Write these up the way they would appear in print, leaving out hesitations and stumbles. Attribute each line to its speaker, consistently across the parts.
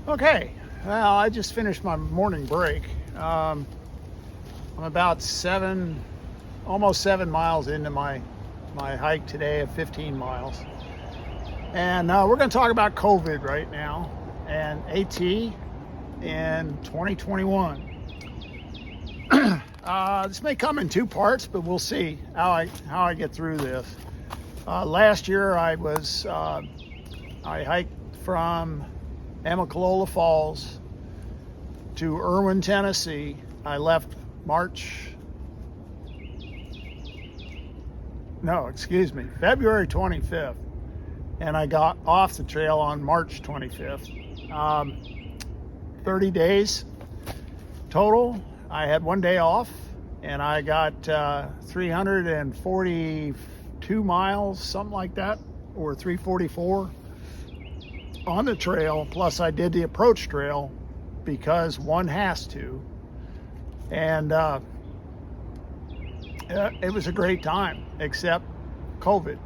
Speaker 1: Okay, well, I just finished my morning break. I'm about almost 7 miles into my hike today of 15 miles. And we're going to talk about COVID right now and AT in 2021. This may come in two parts, but we'll see how I get through this. Last year I hiked from Amicalola Falls to Irwin, Tennessee. I left February 25th, and I got off the trail on March 25th. 30 days total. I had one day off, and I got 342 miles, something like that, or 344 on the trail. Plus I did the approach trail because one has to. And it was a great time, except COVID.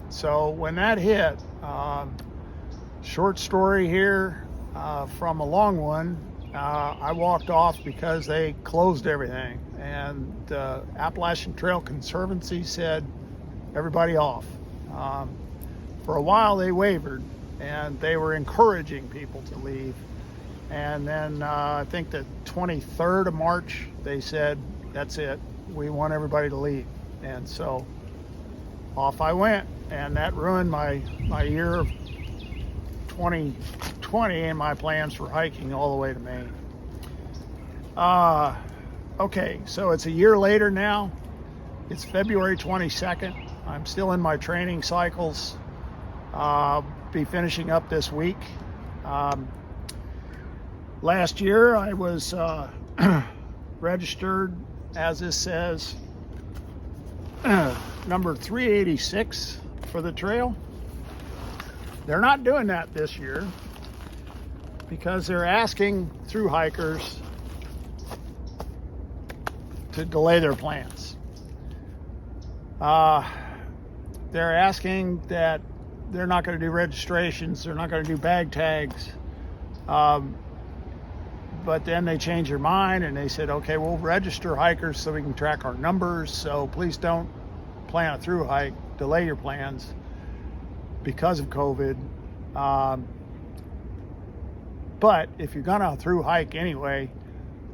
Speaker 1: So when that hit, short story here from a long one, I walked off because they closed everything. And the Appalachian Trail Conservancy said, everybody off. For a while they wavered, and they were encouraging people to leave. And then I think the 23rd of March, they said, that's it. We want everybody to leave. And so off I went. And that ruined my year of 2020 and my plans for hiking all the way to Maine. Okay, so it's a year later now. It's February 22nd. I'm still in my training cycles. Be finishing up this week. Last year I was registered, as this says, number 386 for the trail. They're not doing that this year because they're asking through hikers to delay their plans. They're asking that they're not going to do registrations, they're not going to do bag tags. But then they changed their mind and they said, okay, we'll register hikers so we can track our numbers. So please don't plan a through hike, delay your plans because of COVID. But if you're gonna through hike anyway,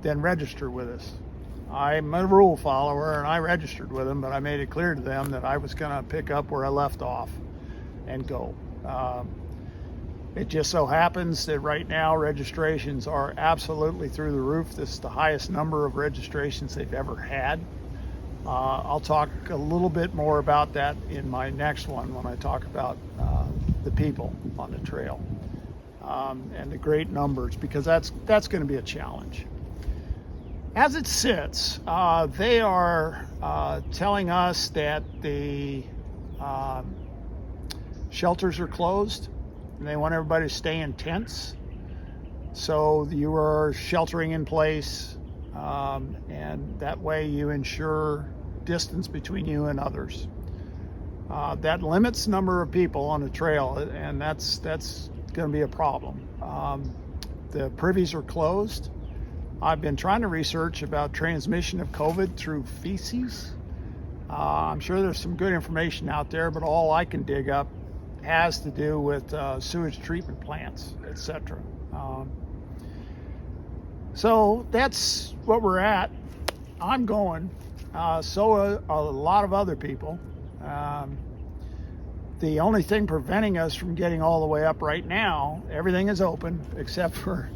Speaker 1: then register with us. I'm a rule follower and I registered with them, but I made it clear to them that I was gonna pick up where I left off and go. It just so happens that right now registrations are absolutely through the roof. This is the highest number of registrations they've ever had. I'll talk a little bit more about that in my next one when I talk about the people on the trail and the great numbers, because that's going to be a challenge. As it sits, they are telling us that the shelters are closed. And they want everybody to stay in tents. So you are sheltering in place, and that way you ensure distance between you and others. That limits number of people on the trail, and that's going to be a problem. The privies are closed. I've been trying to research about transmission of COVID through feces. I'm sure there's some good information out there, but all I can dig up has to do with sewage treatment plants, etc. So that's what we're at. I'm going. So a lot of other people. The only thing preventing us from getting all the way up right now, everything is open except for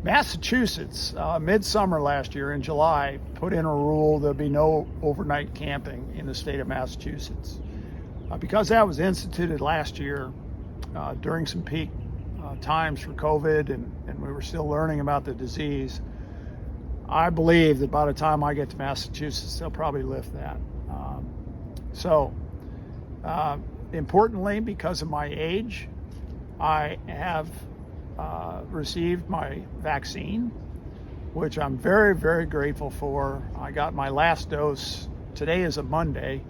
Speaker 1: Massachusetts. Midsummer last year in July put in a rule there'll be no overnight camping in the state of Massachusetts. Because that was instituted last year during some peak times for COVID, and we were still learning about the disease, I believe that by the time I get to Massachusetts, they'll probably lift that. Importantly, because of my age, I have received my vaccine, which I'm very, very grateful for. I got my last dose. Today is a Monday.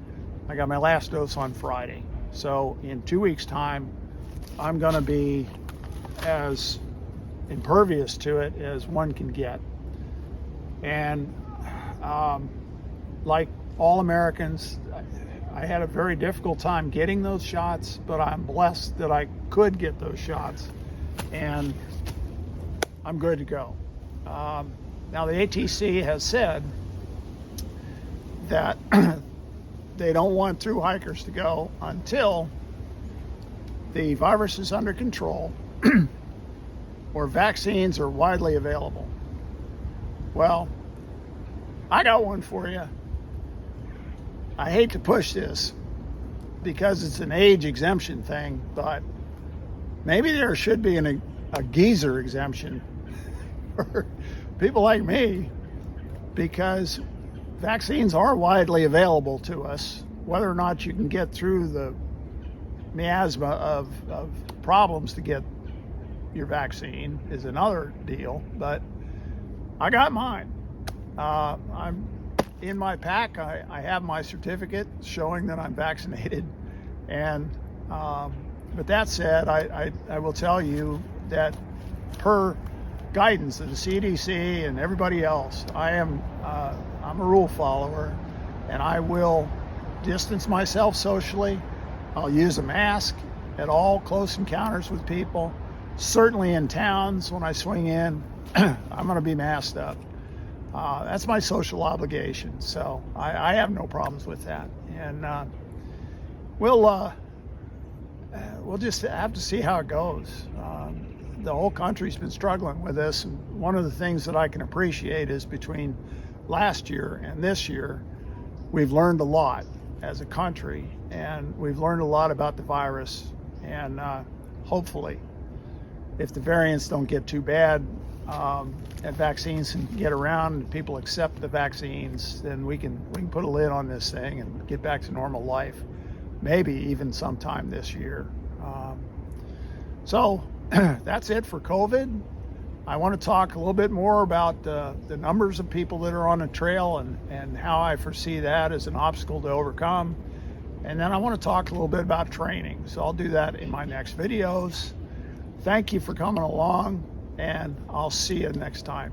Speaker 1: I got my last dose on Friday. So in 2 weeks' time, I'm going to be as impervious to it as one can get. And like all Americans, I had a very difficult time getting those shots, but I'm blessed that I could get those shots, and I'm good to go. Now the ATC has said that they don't want through hikers to go until the virus is under control or vaccines are widely available. Well, I got one for you. I hate to push this because it's an age exemption thing, but maybe there should be a geezer exemption for people like me, because vaccines are widely available to us. Whether or not you can get through the miasma of problems to get your vaccine is another deal, but I got mine. I'm in my pack. I have my certificate showing that I'm vaccinated, and but that said, I will tell you that per guidance of the CDC and everybody else, I'm a rule follower, and I will distance myself socially. I'll use a mask at all close encounters with people. Certainly in towns when I swing in, I'm going to be masked up. That's my social obligation, so I have no problems with that. And we'll just have to see how it goes. The whole country's been struggling with this, and one of the things that I can appreciate is between last year and this year, we've learned a lot as a country, and we've learned a lot about the virus, and hopefully, if the variants don't get too bad, and vaccines can get around and people accept the vaccines, then we can put a lid on this thing and get back to normal life, maybe even sometime this year. So that's it for COVID. I want to talk a little bit more about the numbers of people that are on the trail and how I foresee that as an obstacle to overcome. And then I want to talk a little bit about training. So I'll do that in my next videos. Thank you for coming along, and I'll see you next time.